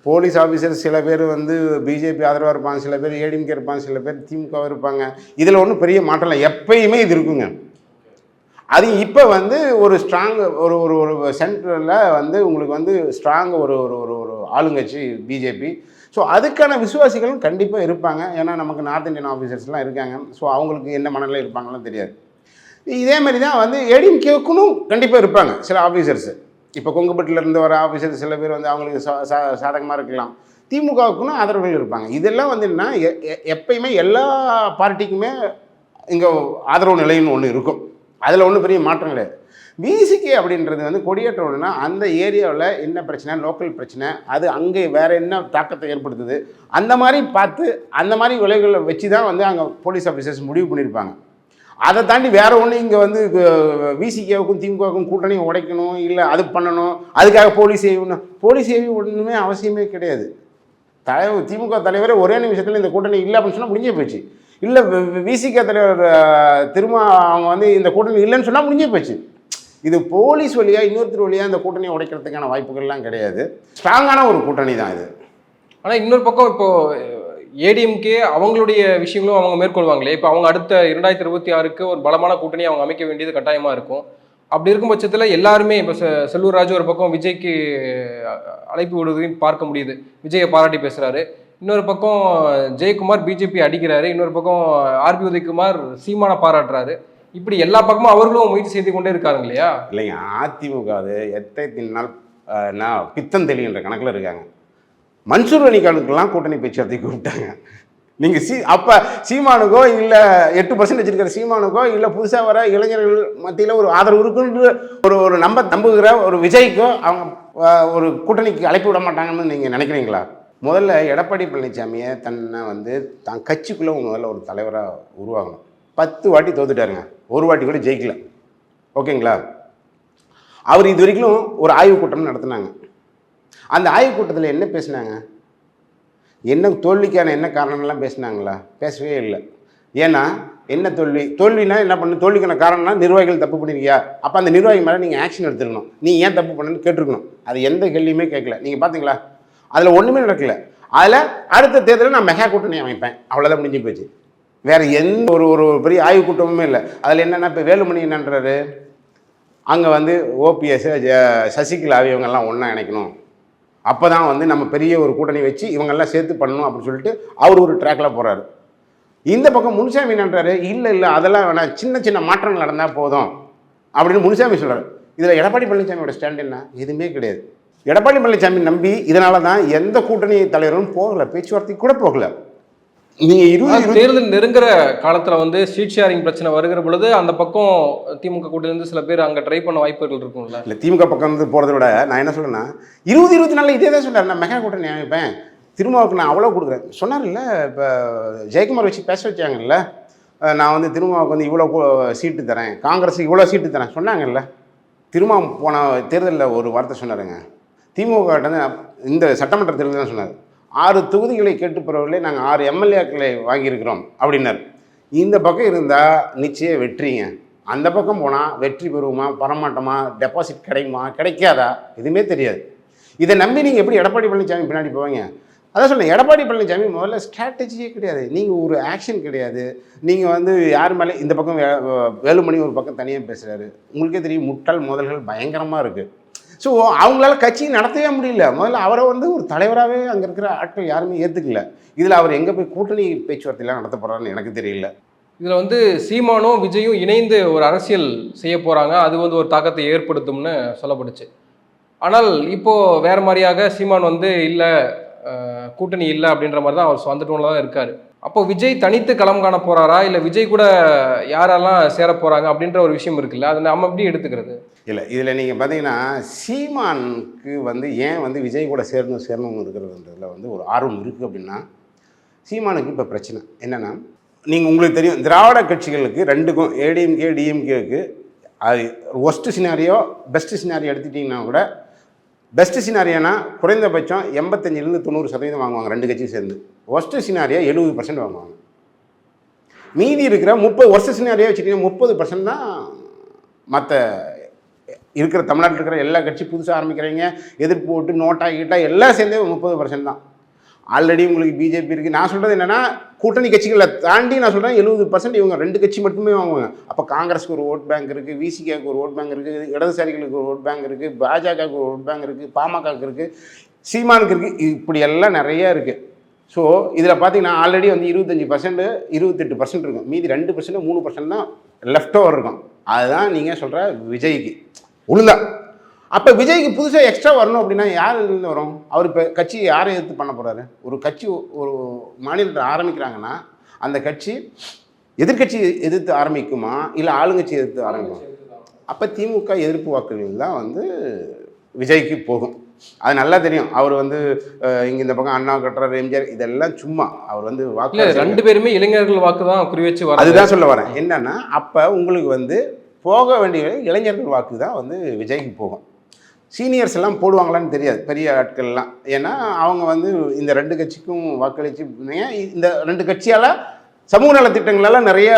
போலீஸ் ஆஃபீஸர் சில பேர் வந்து பிஜேபி ஆதரவாக இருப்பாங்க, சில பேர் ஏடிஎம்கே இருப்பாங்க, சில பேர் திமுகவாக இருப்பாங்க. இதில் ஒன்றும் பெரிய மாற்றம் இல்லை, எப்பயுமே இது இருக்குங்க. அது இப்போ வந்து ஒரு ஸ்ட்ராங் ஒரு ஒரு சென்ட்ரலில் வந்து உங்களுக்கு வந்து ஸ்ட்ராங் ஒரு ஒரு ஆளுங்கட்சி பிஜேபி. ஸோ அதுக்கான விசுவாசிகளும் கண்டிப்பாக இருப்பாங்க. ஏன்னா நமக்கு நார்த் இந்தியன் ஆஃபீஸர்ஸ்லாம் இருக்காங்க. ஸோ அவங்களுக்கு என்ன மனநிலை இருப்பாங்கன்னு தெரியாது. இதே மாதிரி தான் வந்து ஏடிஎம்கேவுக்குன்னு கண்டிப்பாக இருப்பாங்க சில ஆஃபீஸர்ஸு. இப்போ கொங்குப்பட்டிலேருந்து வர ஆஃபீஸர் சில பேர் வந்து அவங்களுக்கு சாதகமாக இருக்கலாம். திமுகவுக்குன்னு ஆதரவுகள் இருப்பாங்க. இதெல்லாம் வந்து என்னன்னா எப்பயுமே எல்லா பார்ட்டிக்குமே இங்கே ஆதரவு நிலைன்னு ஒன்று இருக்கும். அதில் ஒன்றும் பெரிய மாற்றம் கிடையாது. விசிகே அப்படின்றது வந்து கொடியேற்றம்னா அந்த ஏரியாவில் என்ன பிரச்சனை, லோக்கல் பிரச்சனை, அது அங்கே வேறு என்ன தாக்கத்தை ஏற்படுத்துது, அந்த மாதிரி பார்த்து அந்த மாதிரி விலைகளை வச்சு தான் வந்து அங்கே போலீஸ் ஆஃபீஸர்ஸ் முடிவு பண்ணியிருப்பாங்க. அதை தாண்டி வேறு ஒன்று இங்கே வந்து விசிகேவுக்கும் திமுகவுக்கும் கூட்டணி உடைக்கணும், இல்லை அது பண்ணணும், அதுக்காக போலீஸ் ஏவி ஒன்றுமே அவசியமே கிடையாது. திமுக தலைவரே ஒரே நிமிஷத்தில் இந்த கூட்டணி இல்லை அப்படின்னு சொன்னால் முடிஞ்சே போச்சு. இல்லை விசிகே தலைவர் திரும்ப அவங்க வந்து இந்த கூட்டணி இல்லைன்னு சொன்னால் முடிஞ்சே போச்சு. இது போலீஸ் வழியாக இன்னொருத்தர் வழியாக இந்த கூட்டணியை உடைக்கிறதுக்கான வாய்ப்புகள்லாம் கிடையாது. ஸ்ட்ராங்கான ஒரு கூட்டணி தான் இது. ஆனால் இன்னொரு பக்கம் இப்போது ஏடிஎம்கே அவங்களுடைய விஷயங்களும் அவங்க மேற்கொள்வாங்களே. இப்போ அவங்க அடுத்த 2026க்கு ஒரு பலமான கூட்டணி அவங்க அமைக்க வேண்டியது கட்டாயமாக இருக்கும். அப்படி இருக்கும் பட்சத்தில் எல்லாருமே இப்போ செல்லூர் ராஜு ஒரு பக்கம் விஜய்க்கு அழைப்பு விடுவதையும் பார்க்க முடியுது. விஜயை பாராட்டி பேசுகிறாரு. இன்னொரு பக்கம் ஜெயக்குமார் பிஜேபி அடிக்கிறாரு, இன்னொரு பக்கம் ஆர்பி உதயகுமார் சீமானை பாராட்டுறாரு. இப்படி எல்லா பக்கமும் அவர்களும் முயற்சி செய்து கொண்டே இருக்காங்க இல்லையா? இல்லைங்க, அதிமுக அது எத்தை தின்னால் நான் பித்தம் தெளிகின்ற கணக்கில் இருக்காங்க. மன்சூர் அலிகானுக்கெல்லாம் கூட்டணி பேச்சுவார்த்தை கூப்பிட்டாங்க. நீங்கள் அப்போ சீமானுக்கோ இல்லை 8% வச்சிருக்கிற சீமானுக்கோ இல்லை புதுசாக வர இளைஞர்கள் மத்தியில் ஒரு ஆதரவு இருக்குன்னு ஒரு நம்புகிற ஒரு விஜய்க்கோ அவங்க ஒரு கூட்டணிக்கு அழைப்பு விட மாட்டாங்கன்னு நீங்கள் நினைக்கிறீங்களா? முதல்ல எடப்பாடி பழனிசாமியை தன்னை வந்து தான் கட்சிக்குள்ளே முதல்ல ஒரு தலைவராக உருவாகணும். 10 வாட்டி தோத்துட்டாருங்க, ஒரு வாட்டி கூட ஜெயிக்கல. ஓகேங்களா? அவர் இது வரைக்கும் ஒரு ஆய்வுக் கூட்டம் நடத்தினாங்க. அந்த ஆய்வுக் கூட்டத்தில் என்ன பேசினாங்க? என்ன தோல்விக்கான என்ன காரணம்லாம் பேசினாங்களா? பேசவே இல்லை. ஏன்னா என்ன தோல்வினா என்ன பண்ணு? தோல்விக்கான காரணம்னா நிர்வாகிகள் தப்பு பண்ணியிருக்கியா, அப்போ அந்த நிர்வாகி மேலே நீங்கள் ஆக்ஷன் எடுத்துக்கணும். நீ ஏன் தப்பு பண்ணணும்னு கேட்டிருக்கணும். அது எந்த கேள்வியுமே கேட்கல. நீங்கள் பார்த்தீங்களா? அதில் ஒன்றுமே நடக்கல. அதில் அடுத்த தேர்தலில் நான் மெகா கூட்டணி அமைப்பேன், அவ்வளோதான் முடிஞ்சு போச்சு. வேறு எந்த ஒரு பெரிய ஆய்வுக் கூட்டமுமே இல்லை. அதில் என்னென்னா இப்போ வேலுமணி என்னன்றாரு, அங்கே வந்து ஓபிஎஸ் சசிகலா இவங்கெல்லாம் ஒன்றா இணைக்கணும், அப்போ தான் வந்து நம்ம பெரிய ஒரு கூட்டணி வச்சு இவங்கெல்லாம் சேர்த்து பண்ணணும் அப்படின்னு சொல்லிட்டு அவர் ஒரு ட்ராக்கில் போகிறாரு. இந்த பக்கம் முனுசாமி என்னன்றாரு, இல்லை அதெல்லாம் வேணாம், சின்ன சின்ன மாற்றங்கள் நடந்தால் போதும் அப்படின்னு முனுசாமி சொல்கிறார். இதில் எடப்பாடி பழனிசாமியோட ஸ்டாண்ட் என்ன? எதுவுமே கிடையாது. எடப்பாடி பழனிசாமி நம்பி இதனால தான் எந்த கூட்டணி தலைவரும் போகலை, பேச்சுவார்த்தைக்கு கூட போகலை. நீங்கள் தேர்தல் நெருங்குற காலத்தில் வந்து ஸ்ட்ரீட் ஷேரிங் பிரச்சனை வருகிற பொழுது அந்த பக்கம் திமுக கூட்டிலேருந்து சில பேர் அங்கே ட்ரை பண்ண வாய்ப்புகள் இருக்கும்ல? இல்லை, திமுக பக்கம் வந்து போகிறத விட நான் என்ன சொல்கிறேன்னா 2024 இதே தான் சொல்கிறார், நான் மெகா கூட்டணி அமைப்பேன், திருமாவுக்கு நான் அவ்வளோ கொடுக்குறேன் சொன்னார். இல்லை இப்போ ஜெயக்குமார் வச்சு பேச வச்சாங்கல்ல, நான் வந்து திருமாவுக்கு வந்து இவ்வளோ சீட்டு தரேன், காங்கிரஸுக்கு இவ்வளோ சீட்டு தரேன் சொன்னாங்கல்ல. திருமா போன தேர்தலில் ஒரு வார்த்தை சொன்னாருங்க, திமுக இந்த சட்டமன்ற தேர்தல் தான் சொன்னார், 6 தொகுதிகளை கேட்டு பெறவில்லை, நாங்கள் 6 எம்எல்ஏக்களை வாங்கியிருக்கிறோம் அப்படின்னார். இந்த பக்கம் இருந்தால் நிச்சயம் வெற்றிங்க, அந்த பக்கம் போனால் வெற்றி பெறுவோமா, பரமாட்டமா, டெபாசிட் கிடைக்குமா, கிடைக்காதா, எதுவுமே தெரியாது. இதை நம்பி நீங்கள் எப்படி எடப்பாடி பழனிசாமி பின்னாடி போவீங்க? அதான் சொன்னேன், எடப்பாடி பழனிசாமி முதல்ல ஸ்ட்ராட்டஜியே கிடையாது, நீங்கள் ஒரு ஆக்ஷன் கிடையாது. நீங்கள் வந்து யார் மேலே இந்த பக்கம் வேலுமணி ஒரு பக்கம் தனியாக பேசுகிறாரு, உங்களுக்கே தெரியும் முட்டாள் முதல்கள் பயங்கரமாக இருக்குது. ஸோ அவங்களால கட்சி நடத்தவே முடியல. முதல்ல அவரை வந்து ஒரு தலைவராகவே அங்கே இருக்கிற ஆட்கள் யாருமே ஏற்றுக்கல. இதில் அவர் எங்கே போய் கூட்டணி பேச்சுவார்த்தையெல்லாம் நடத்த போகிறாருன்னு எனக்கு தெரியல. இதில் வந்து சீமானும் விஜயும் இணைந்து ஒரு அரசியல் செய்ய போகிறாங்க, அது வந்து ஒரு தாக்கத்தை ஏற்படுத்தும்னு சொல்லப்பட்டுச்சு. ஆனால் இப்போது வேறு மாதிரியாக சீமான் வந்து இல்லை, கூட்டணி இல்லை அப்படின்ற மாதிரி தான் அவர் அந்த டோனில் தான் இருக்கார். அப்போ விஜய் தனித்து களம் காண போகிறாரா, இல்லை விஜய் கூட யாரெல்லாம் சேர போகிறாங்க அப்படின்ற ஒரு விஷயம் இருக்குல்ல, அதை நம்ம எப்படி எடுத்துக்கிறது? இல்லை, இதில் நீங்கள் பார்த்தீங்கன்னா சீமானுக்கு வந்து ஏன் வந்து விஜய் கூட சேரணும் இருக்கிறதுன்றதுல வந்து ஒரு ஆர்வம் இருக்குது அப்படின்னா, சீமானுக்கு இப்போ பிரச்சனை என்னென்னா, நீங்கள் உங்களுக்கு தெரியும் திராவிட கட்சிகளுக்கு ரெண்டுக்கும் ஏடிஎம்கே டிஎம்கேவுக்கு அது ஒஸ்ட்டு சினாரியோ பெஸ்ட்டு சினாரியோ எடுத்துட்டிங்கன்னா கூட, பெஸ்ட்டு சினாரியோனா குறைந்தபட்சம் 85-90% வாங்குவாங்க ரெண்டு கட்சியும் சேர்ந்து. ஒஸ்ட்டு சினாரியோ 70% வாங்குவாங்க. மீதி இருக்கிற 30 வருஷ சினாரியோ வச்சுட்டிங்கன்னா 30% தான் மற்ற இருக்கிற தமிழ்நாட்டில் இருக்கிற எல்லா கட்சி புதுசாக ஆரம்பிக்கிறீங்க, எதிர்ப்பு ஓட்டு நோட்டா கீட்டா எல்லாம் சேர்ந்தே 30% தான். ஆல்ரெடி உங்களுக்கு பிஜேபி இருக்குது. நான் சொல்கிறது என்னென்னா கூட்டணி கட்சிகளை தாண்டி நான் சொல்கிறேன் 70% இவங்க ரெண்டு கட்சி மட்டுமே வாங்குவாங்க. அப்போ காங்கிரஸுக்கு ஒரு ஓட் பேங்க் இருக்குது, விசிகாவுக்கு ஒரு ஓட் பேங்க் இருக்குது, இடதுசாரிகளுக்கு ஒரு ஓட் பேங்க் இருக்குது, பாஜகவுக்கு ஒரு ஓட் பேங்க் இருக்குது, பாமகவுக்கு இருக்குது, சீமானுக்கு இருக்குது, இப்படி எல்லாம் நிறையா இருக்குது. ஸோ இதில் பார்த்தீங்கன்னா ஆல்ரெடி வந்து 25% 28% இருக்கும், மீதி 2% 3% தான் லெஃப்ட் ஓவர் இருக்கும். அதுதான் நீங்கள் சொல்கிற விஜய்க்கு உளுந்தா. அப்போ விஜய்க்கு புதுசாக எக்ஸ்ட்ரா வரணும் அப்படின்னா யார் இருந்து வரும்? அவர் இப்போ கட்சி யாரை எதிர்த்து பண்ண போகிறாரு? ஒரு கட்சி ஒரு மாநிலத்தை ஆரம்பிக்கிறாங்கன்னா அந்த கட்சி எதிர்கட்சி எதிர்த்து ஆரம்பிக்குமா இல்லை ஆளுங்கட்சி எதிர்த்து ஆரம்பிக்குமா? அப்போ திமுக எதிர்ப்பு வாக்குகள் தான் வந்து விஜய்க்கு போகும். அது நல்லா தெரியும். அவர் வந்து இங்கே இந்த பக்கம் அண்ணா கட்டுறாரு, எம்ஜிஆர், இதெல்லாம் சும்மா அவர் வந்து வாக்கு 2 பேருமே இளைஞர்கள் வாக்கு தான் குறி வச்சு வர. அதுதான் சொல்ல வரேன். என்னன்னா அப்போ உங்களுக்கு வந்து போக வேண்டிய இளைஞர்கள் வாக்கு தான் வந்து விஜய்க்கு போகும். சீனியர்ஸ் எல்லாம் போடுவாங்களான்னு தெரியாது, பெரிய ஆட்கள்லாம். ஏன்னா அவங்க வந்து இந்த 2 கட்சிக்கும் வாக்களித்து இந்த 2 கட்சியால் சமூக நலத்திட்டங்களெல்லாம் நிறையா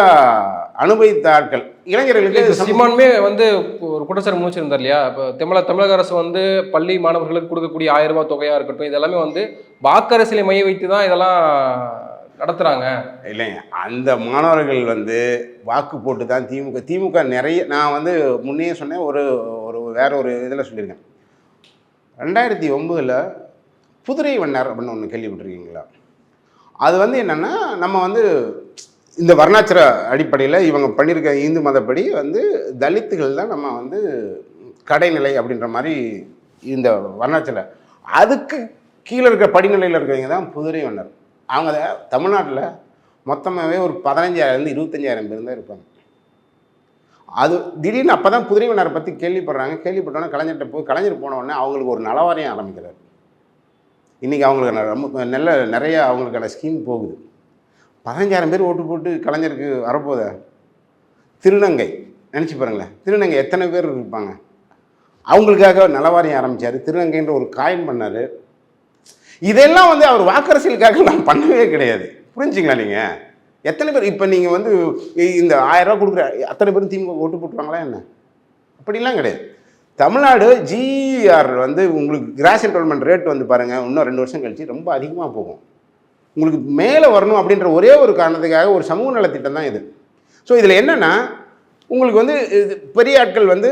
அனுபவித்த ஆட்கள் இளைஞர்களுக்கு. சீமானுமே வந்து ஒரு குற்றச்சாட்டு முடிச்சிருந்தார் இல்லையா? இப்போ தமிழக அரசு வந்து பள்ளி மாணவர்களுக்கு கொடுக்கக்கூடிய 1000 ரூபாய் தொகையாக இருக்கட்டும், இதெல்லாமே வந்து வாக்கரசியலை மைய வைத்து தான் இதெல்லாம் நடத்துகிறாங்க. இல்லைங்க, அந்த மாணவர்கள் வந்து வாக்கு போட்டு தான் திமுக நிறைய. நான் வந்து முன்னே சொன்னேன், ஒரு வேற ஒரு இதில் சொல்லியிருக்கேன். 2009 புதுரை வண்ணார் அப்படின்னு ஒன்று கேள்விப்பட்டிருக்கீங்களா? அது வந்து என்னென்னா நம்ம வந்து இந்த வர்ணாச்சிர அடிப்படையில் இவங்க பண்ணியிருக்க இந்து மதப்படி வந்து தலித்துகள் தான் நம்ம வந்து கடைநிலை அப்படின்ற மாதிரி இந்த வர்ணாச்சிர அதுக்கு கீழே இருக்கிற படிநிலையில் இருக்கிறவங்க தான் புதுரை வண்ணர். அவங்க தமிழ்நாட்டில் மொத்தமாகவே ஒரு 15,000 25,000 பேர் தான் இருப்பாங்க. அது திடீர்னு அப்போ தான் புதுரை வண்ணரை பற்றி கேள்விப்படுறாங்க. கேள்விப்பட்டோன்னே கலைஞர் போன உடனே அவங்களுக்கு ஒரு நலவாரியம் ஆரம்பிக்கிறார். இன்றைக்கி அவங்களுக்கு ரொம்ப நிறைய அவங்களுக்கான ஸ்கீம் போகுது. 15,000 பேர் ஓட்டு போட்டு கலைஞருக்கு வரப்போத திருநங்கை நினச்சி பாருங்களேன். திருநங்கை எத்தனை பேர் இருப்பாங்க? அவங்களுக்காக நலவாரியம் ஆரம்பித்தார். திருநங்கைன்ற ஒரு காயின் பண்ணார். இதெல்லாம் வந்து அவர் வாக்கரசியலுக்காக நான் பண்ணவே கிடையாது. புரிஞ்சுங்களா? நீங்கள் எத்தனை பேர் இப்போ நீங்கள் வந்து இந்த 1000 ரூபா கொடுக்குற அத்தனை பேரும் திமுக ஓட்டு போட்டுருவாங்களா என்ன? அப்படிலாம் கிடையாது. தமிழ்நாடு ஜிஆர் வந்து உங்களுக்கு கிராஸ் என்ரோல்மெண்ட் ரேட் வந்து பாருங்கள், இன்னும் 2 வருஷம் கழிச்சு ரொம்ப அதிகமாக போகும். உங்களுக்கு மேலே வரணும் அப்படின்ற ஒரே ஒரு காரணத்துக்காக ஒரு சமூக நலத்திட்டம் தான் இது. ஸோ இதில் என்னென்னா உங்களுக்கு வந்து பெரிய ஆட்கள் வந்து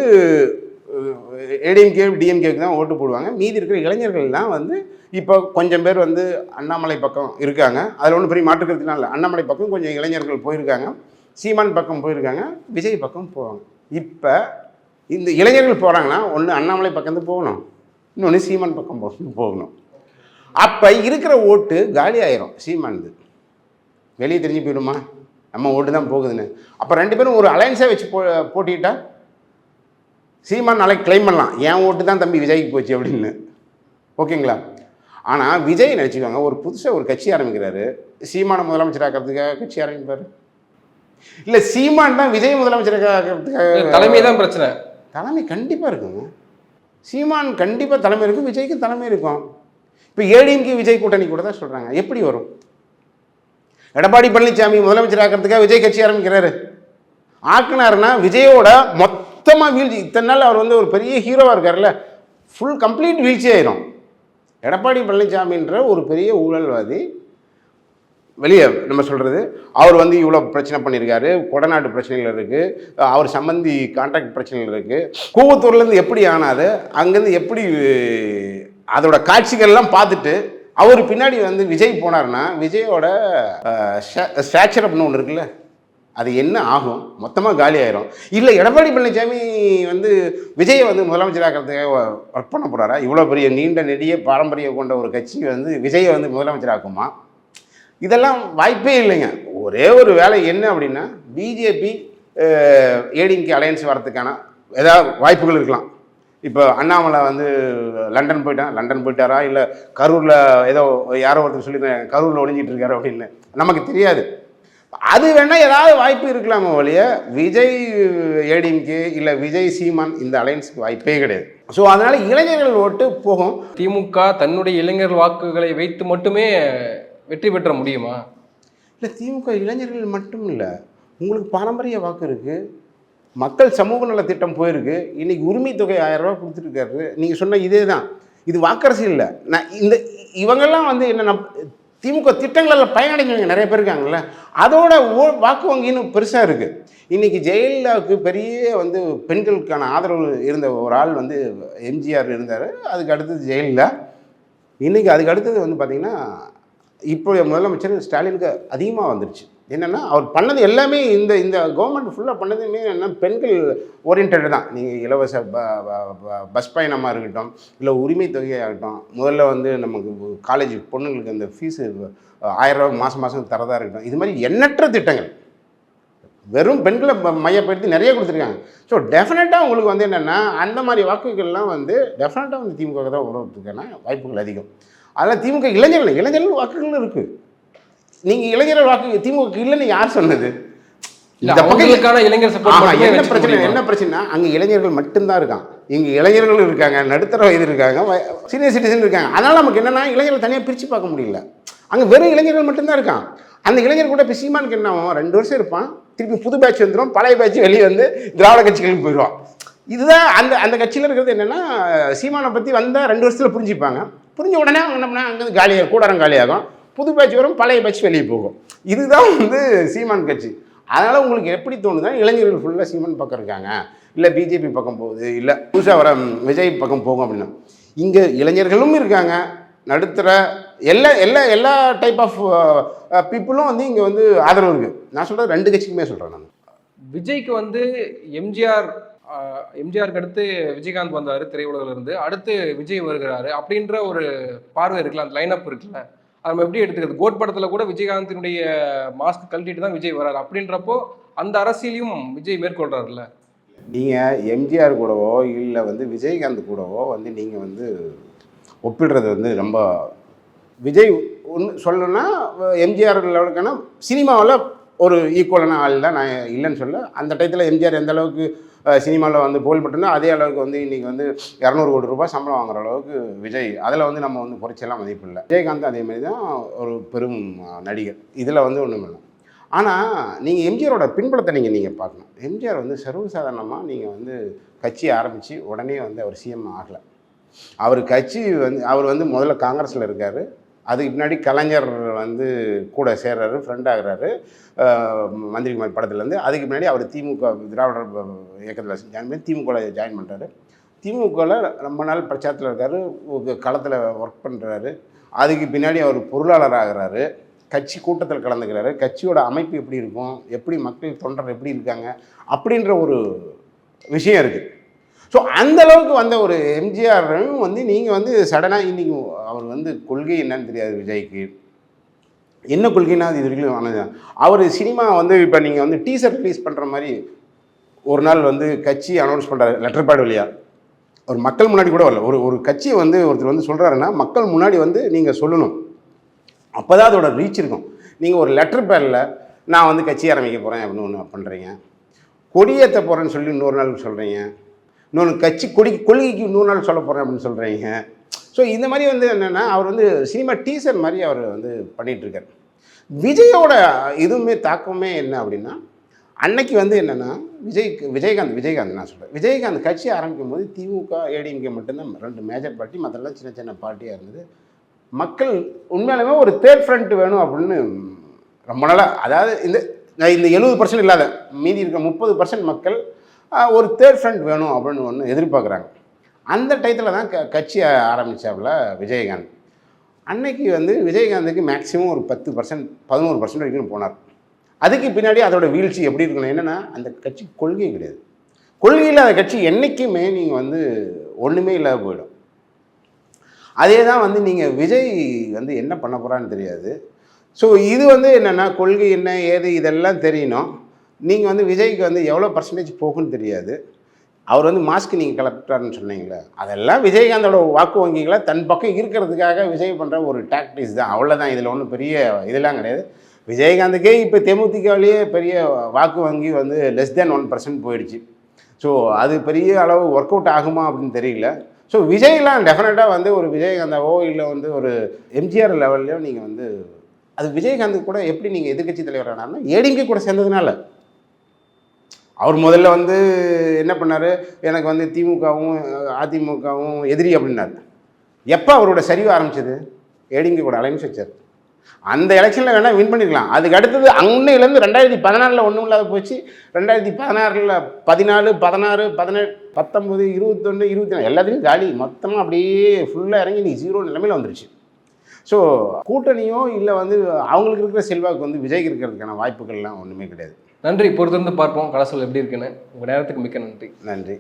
ஏடிஎம்கே டிஎம்கேக்கு தான் ஓட்டு போடுவாங்க. மீதி இருக்கிற இளைஞர்கள்லாம் வந்து இப்போ கொஞ்சம் பேர் வந்து அண்ணாமலை பக்கம் இருக்காங்க. அதில் ஒன்றும் பெரிய மாற்றுக்கிறதுலாம் இல்லை. அண்ணாமலை பக்கம் கொஞ்சம் இளைஞர்கள் போயிருக்காங்க, சீமான் பக்கம் போயிருக்காங்க, விஜய் பக்கம் போவாங்க. இப்போ இந்த இளைஞர்கள் போகிறாங்கன்னா ஒன்று அண்ணாமலை பக்கம் போகணும், இன்னொன்று சீமான் பக்கம் போகணும். அப்போ இருக்கிற ஓட்டு காலி ஆயிரும். சீமானது வெளியே தெரிஞ்சு போயிடுமா நம்ம ஓட்டு தான் போகுதுன்னு. அப்போ 2 பேரும் ஒரு அலையன்ஸாக வச்சு போட்டிக்கிட்டா சீமான் நாளைக்கு கிளைம் பண்ணலாம், என் ஓட்டு தான் தம்பி விஜய்க்கு போச்சு அப்படின்னு. ஓகேங்களா? ஆனால் விஜய் நினச்சிக்கோங்க, ஒரு புதுசாக ஒரு கட்சி ஆரம்பிக்கிறாரு. சீமான முதலமைச்சர் ஆக்கிறதுக்காக கட்சி ஆரம்பிப்பார்? இல்லை, சீமான் தான் விஜய் முதலமைச்சர் ஆக்கிறதுக்காக? தலைமை தான் பிரச்சனை. தலைமை கண்டிப்பாக இருக்குங்க. சீமான் கண்டிப்பாக தலைமை இருக்கும், விஜய்க்கு தலைமை இருக்கும். இப்போ ஏடிஎம்கே விஜய் கூட்டணி கூட தான் சொல்கிறாங்க. எப்படி வரும்? எடப்பாடி பழனிசாமி முதலமைச்சர் ஆக்கிறதுக்காக விஜய் கட்சி ஆரம்பிக்கிறாரு. ஆக்குனாருன்னா விஜயோட மொத்தமாக வீழ்ச்சி. இத்தனை நாள் அவர் வந்து ஒரு பெரிய ஹீரோவாக இருக்கார்ல, ஃபுல் கம்ப்ளீட் வீழ்ச்சி ஆயிரும். எடப்பாடி பழனிசாமின்ற ஒரு பெரிய ஊழல்வாதி, வெளியே நம்ம சொல்கிறது, அவர் வந்து இவ்வளோ பிரச்சனை பண்ணியிருக்காரு, கொடநாட்டு பிரச்சனைகள் இருக்குது, அவர் சம்பந்தி கான்ட்ராக்ட் பிரச்சனைகள் இருக்குது. கூவத்தூர்லேருந்து எப்படி ஆனாது, அங்கேருந்து எப்படி அதோட காட்சிகள்லாம் பார்த்துட்டு அவர் பின்னாடி வந்து விஜய் போனார்னா விஜயோட ஸ்ட்ராக்சர் அப்படின்னு ஒன்று இருக்குல்ல, அது என்ன ஆகும்? மொத்தமாக காலி ஆயிரும். இல்லை, எடப்பாடி பழனிசாமி வந்து விஜயை வந்து முதலமைச்சராக்கிறதுக்காக ஒர்க் பண்ண போகிறாரா? இவ்வளோ பெரிய நீண்ட நெடிய பாரம்பரியம் கொண்ட ஒரு கட்சி வந்து விஜயை வந்து முதலமைச்சராக்குமா? இதெல்லாம் வாய்ப்பே இல்லைங்க. ஒரே ஒரு வேலை என்ன அப்படின்னா, பிஜேபி ஏடிஎம்கே அலையன்ஸ் வரதுக்கான ஏதாவது வாய்ப்புகள் இருக்கலாம். இப்போ அண்ணாமலை வந்து லண்டன் போயிட்டாரா, இல்லை கரூரில் ஏதோ யாரோ ஒருத்தர் சொல்லியிருக்காங்க கரூரில் ஒளிஞ்சிட்டு இருக்காரு அப்படின்னு, நமக்கு தெரியாது. அது வேணால் ஏதாவது வாய்ப்பு இருக்கலாமா ஒழிய விஜய் ஏடிஎம்கே இல்லை விஜய் சீமான் இந்த அலையன்ஸுக்கு வாய்ப்பே கிடையாது. ஸோ அதனால் இளைஞர்கள் ஓட்டு போகும். திமுக தன்னுடைய இளைஞர் வாக்குகளை வைத்து மட்டுமே வெற்றி பெற்ற முடியுமா? இல்லை, திமுக இளைஞர்கள் மட்டும் இல்லை, உங்களுக்கு பாரம்பரிய வாக்கு இருக்குது, மக்கள் சமூக நல திட்டம் போயிருக்கு, இன்றைக்கி உரிமை தொகை 1000 ரூபா கொடுத்துருக்காரு. நீங்கள் சொன்ன இதே தான், இது வாக்கரசு இல்லை. நான் இவங்கெல்லாம் வந்து என்ன, திமுக திட்டங்களில் பயனடைஞ்சவங்க நிறைய பேர் இருக்காங்கல்ல, அதோட வாக்கு வங்கின்னு பெருசாக இருக்குது. இன்றைக்கி ஜெயலலிதாவுக்கு பெரிய வந்து பெண்களுக்கான ஆதரவு இருந்த ஒரு ஆள் வந்து எம்ஜிஆர் இருந்தார், அதுக்கு அடுத்தது ஜெயலலிதா. இன்றைக்கி அதுக்கு அடுத்தது வந்து பார்த்திங்கன்னா இப்போ முதலமைச்சர் ஸ்டாலினுக்கு அதிகமாக வந்துருச்சு. என்னென்னா அவர் பண்ணது எல்லாமே இந்த கவர்மெண்ட் ஃபுல்லாக பண்ணதுமே என்ன, பெண்கள் ஓரியன்ட் தான். நீங்கள் இலவச பஸ் பயணமாக இருக்கட்டும், இல்லை உரிமை தொகையாகட்டும், முதல்ல வந்து நமக்கு காலேஜ் பொண்ணுங்களுக்கு அந்த ஃபீஸு 1000 ரூபா மாதம் தரதாக இருக்கட்டும், இது மாதிரி எண்ணற்ற திட்டங்கள் வெறும் பெண்களை மையப்படுத்தி நிறைய கொடுத்துருக்காங்க. ஸோ டெஃபினட்டாக உங்களுக்கு வந்து என்னென்னா அந்த மாதிரி வாக்குகள்லாம் வந்து டெஃபினட்டாக வந்து திமுக தான் உருவத்துக்கான வாய்ப்புகள் அதிகம். அதனால் திமுக இளைஞர்கள் வாக்குகள் இருக்குது. நீங்கள் இளைஞர்கள் வாக்கு திமுக இல்லைன்னு யார் சொன்னது? இந்த பக்கத்துக்கான இளைஞர் சப்போர்ட் என்ன பிரச்சனைனா, அங்கே இளைஞர்கள் மட்டும்தான் இருக்காங்க, இங்கே இளைஞர்கள் இருக்காங்க, நடுத்தர வயது இருக்காங்க, சீனியர் சிட்டிசன் இருக்காங்க. அதனால் நமக்கு என்னென்னா இளைஞர்கள் தனியாக பிரித்து பார்க்க முடியல. அங்கே வெறும் இளைஞர்கள் மட்டும்தான் இருக்கான். அந்த இளைஞர் கூட இப்போ சீமானுக்கு என்ன ஆகும், 2 வருஷம் இருப்பான், திருப்பி புது பேட்ச் வந்துடும், பழைய பேட்ச் வெளியே வந்து திராவிட கட்சிகளுக்கு போயிடுவான். இதுதான் அந்த கட்சியில் இருக்கிறது. என்னென்னா சீமானை பற்றி வந்தால் 2 வருஷத்தில் புரிஞ்சுப்பாங்க. புரிஞ்ச உடனே அவங்க என்ன பண்ணால் அங்கேருந்து காலியாக கூடாரம் காலியாகும், புது பேட்ச் வரும், பழைய பேட்ச் வெளியே போகும். இதுதான் வந்து சீமான் கட்சி. அதனால் உங்களுக்கு எப்படி தோணுதா, இளைஞர்கள் ஃபுல்லாக சீமான் பக்கம் இருக்காங்க, இல்லை பிஜேபி பக்கம் போகுது, இல்லை புதுசாக வர விஜய் பக்கம் போகும் அப்படின்னா, இங்கே இளைஞர்களும் இருக்காங்க, நடுத்தர எல்லா எல்லா எல்லா டைப் ஆஃப் பீப்புளும் வந்து இங்கே வந்து ஆதரவு இருக்குது. நான் சொல்கிறது 2 கட்சிக்குமே சொல்கிறேன் நான். விஜய்க்கு வந்து எம்ஜிஆருக்கு அடுத்து விஜயகாந்த் வந்தார் திரையுலகில் இருந்து, அடுத்து விஜய் வருகிறாரு அப்படின்ற ஒரு பார்வை இருக்குல்ல, அந்த லைனப் இருக்குல்ல, அது நம்ம எப்படி எடுத்துக்கிறது? கோட் படத்தில் கூட விஜயகாந்தினுடைய மாஸ்க் கழட்டிட்டு தான் விஜய் வராரு. அப்படின்றப்போ அந்த அரசியலையும் விஜய் மேற்கொள்றாருல்ல. நீங்கள் எம்ஜிஆர் கூடவோ இல்லை வந்து விஜயகாந்த் கூடவோ வந்து நீங்கள் வந்து ஒப்பிடுறது வந்து ரொம்ப விஜய் ஒன்று சொல்லணும்னா எம்ஜிஆர் லெவலுக்கான சினிமாவில் ஒரு ஈக்குவலான ஆள் தான். நான் இல்லைன்னு சொல்ல. அந்த டயத்தில் எம்ஜிஆர் எந்த அளவுக்கு சினிமாவில் வந்து புகழ்பட்டுனா அதே அளவுக்கு வந்து இன்றைக்கி வந்து 200 கோடி ரூபாய் சம்பளம் வாங்குற அளவுக்கு விஜய். அதில் வந்து நம்ம வந்து குறைச்செல்லாம் மதிப்பு இல்லை. விஜயகாந்த் அதே மாதிரி தான் ஒரு பெரும் நடிகர். இதில் வந்து ஒன்றும் இல்லை. ஆனால் நீங்கள் எம்ஜிஆரோட பின்புலத்தை நீங்கள் பார்க்கணும். எம்ஜிஆர் வந்து சர்வசாதாரணமாக நீங்கள் வந்து கட்சி ஆரம்பித்து உடனே வந்து அவர் சிஎம் ஆகலை. அவர் கட்சி வந்து அவர் வந்து முதல்ல காங்கிரஸில் இருக்கார். அதுக்கு பின்னாடி கலைஞர் வந்து கூட சேர்றாரு, ஃப்ரெண்ட் ஆகிறாரு மந்திரிகுமார் படத்துலேருந்து. அதுக்கு முன்னாடி அவர் திமுக திராவிடர் இயக்கத்தில் ஜாயின் பண்ணி திமுகவில் ஜாயின் பண்ணுறாரு. திமுகவில் ரொம்ப நாள் பிரச்சாரத்தில் இருக்கார், களத்தில் ஒர்க் பண்ணுறாரு. அதுக்கு பின்னாடி அவர் பொருளாளர் ஆகிறாரு, கட்சி கூட்டத்தில் கலந்துக்கிறாரு. கட்சியோட அமைப்பு எப்படி இருக்கும், எப்படி மக்கள் தொண்டர் எப்படி இருக்காங்க அப்படின்ற ஒரு விஷயம் இருக்குது. ஸோ அந்தளவுக்கு வந்த ஒரு எம்ஜிஆரும் வந்து நீங்கள் வந்து சடனாக இன்றைக்கி அவர் வந்து கொள்கை என்னன்னு தெரியாது விஜய்க்கு. என்ன கொள்கைன்னா அது இது வரைக்கும் ஆனது. அவர் சினிமா வந்து இப்போ நீங்கள் வந்து டீசர் ரிலீஸ் பண்ணுற மாதிரி ஒரு நாள் வந்து கட்சி அனௌன்ஸ் பண்ணுறாரு லெட்டர் பேட் வழியாக. ஒரு மக்கள் முன்னாடி கூட வரல. ஒரு கட்சியை வந்து ஒருத்தர் வந்து சொல்கிறாருன்னா மக்கள் முன்னாடி வந்து நீங்கள் சொல்லணும். அப்போ தான் அதோட ரீச் இருக்கும். நீங்கள் ஒரு லெட்டர் பேடில் நான் வந்து கட்சி ஆரம்பிக்க போகிறேன் அப்படின்னு ஒன்று பண்ணுறீங்க, கொடியேற்ற போகிறேன்னு சொல்லி இன்னொரு நாள் சொல்கிறீங்க, இன்னொன்று கட்சி கொள்கைக்கு இன்னொரு நாள் சொல்ல போகிறேன் அப்படின்னு சொல்கிறீங்க. ஸோ இந்த மாதிரி வந்து என்னென்னா அவர் வந்து சினிமா டீசர் மாதிரி அவர் வந்து பண்ணிகிட்ருக்கார். விஜயோட இதுவுமே தாக்கமே என்ன அப்படின்னா, அன்னைக்கு வந்து என்னென்னா விஜயகாந்த் நான் சொல்கிறேன். விஜயகாந்த் கட்சி ஆரம்பிக்கும் போது திமுக ஏடிஎம்கே மட்டும்தான் 2 மேஜர் பார்ட்டி, மற்றெல்லாம் சின்ன சின்ன பார்ட்டியாக இருந்தது. மக்கள் உண்மையாலுமே ஒரு தேர்ட் ஃப்ரண்ட் வேணும் அப்படின்னு ரொம்ப நாளாக, அதாவது இந்த 70% இல்லாத மீதி இருக்க 30% மக்கள் ஒரு தேர்ட் ஃப்ரண்ட் வேணும் அப்படின்னு ஒன்று எதிர்பார்க்குறாங்க. அந்த டயத்தில் தான் கட்சி ஆரம்பித்தாப்புல விஜயகாந்த். அன்னைக்கு வந்து விஜயகாந்துக்கு மேக்ஸிமம் ஒரு 10% 11% வரைக்கும் போனார். அதுக்கு பின்னாடி அதோட வீழ்ச்சி எப்படி இருக்கணும் என்னென்னா, அந்த கட்சி கொள்கை கிடையாது. கொள்கை இல்லாத கட்சி என்றைக்குமே நீங்கள் வந்து ஒன்றுமே இல்லாத போயிடும். அதே தான் வந்து நீங்கள் விஜய் வந்து என்ன பண்ண போகிறான்னு தெரியாது. ஸோ இது வந்து என்னென்னா கொள்கை என்ன ஏது இதெல்லாம் தெரியணும். நீங்கள் வந்து விஜய்க்கு வந்து எவ்வளோ பர்சன்டேஜ் போகுன்னு தெரியாது. அவர் வந்து மாஸ்க் நீங்கள் கலெக்டர்னு சொன்னீங்களே, அதெல்லாம் விஜயகாந்தோட வாக்கு வங்கிகளை தன் பக்கம் இருக்கிறதுக்காக விஜய் பண்ணுற ஒரு டாக்டிக்ஸ் தான், அவ்வளோதான். இதில் ஒன்றும் பெரிய இதெல்லாம் கிடையாது. விஜயகாந்துக்கே இப்போ தேமுதிகவிலேயே பெரிய வாக்கு வங்கி வந்து லெஸ் தேன் 1% போயிடுச்சு. ஸோ அது பெரிய அளவு ஒர்க் அவுட் ஆகுமா அப்படின்னு தெரியல. ஸோ விஜய்லாம் டெஃபினட்டாக வந்து ஒரு விஜயகாந்தாவோ இல்லை வந்து ஒரு எம்ஜிஆர் லெவல்லையோ நீங்கள் வந்து அது விஜயகாந்த் கூட எப்படி நீங்கள் எதிர்கட்சி தலைவர் ஆனார்னா ஏடிஎம்கே கூட சேர்ந்ததுனால. அவர் முதல்ல வந்து என்ன பண்ணார், எனக்கு வந்து திமுகவும் அதிமுகவும் எதிரி அப்படின்னாரு. எப்போ அவரோட சரிவு ஆரம்பிச்சது, ஏடிஎம்கே கூட அலைன்ஸ் வச்சார். அந்த எலெக்ஷனில் வேணால் வின் பண்ணிக்கலாம். அதுக்கு அடுத்தது அன்னையிலேருந்து 2014 ஒன்றும் இல்லாத போச்சு. 2016 14 16 17 19 21 24 எல்லாத்துலேயும் காலி. மொத்தமாக அப்படியே ஃபுல்லாக இறங்கி நீ 0 நிலைமையில் வந்துருச்சு. ஸோ கூட்டணியோ இல்லை வந்து அவங்களுக்கு இருக்கிற செல்வாக்கு வந்து விஜய்க்கு இருக்கிறதுக்கான வாய்ப்புகள்லாம் ஒன்றுமே கிடையாது. நன்றி. பொறுத்திருந்து பார்ப்போம் கடைசியில் எப்படி இருக்குன்னு. உங்கள் நேரத்துக்கு மிக்க நன்றி. நன்றி.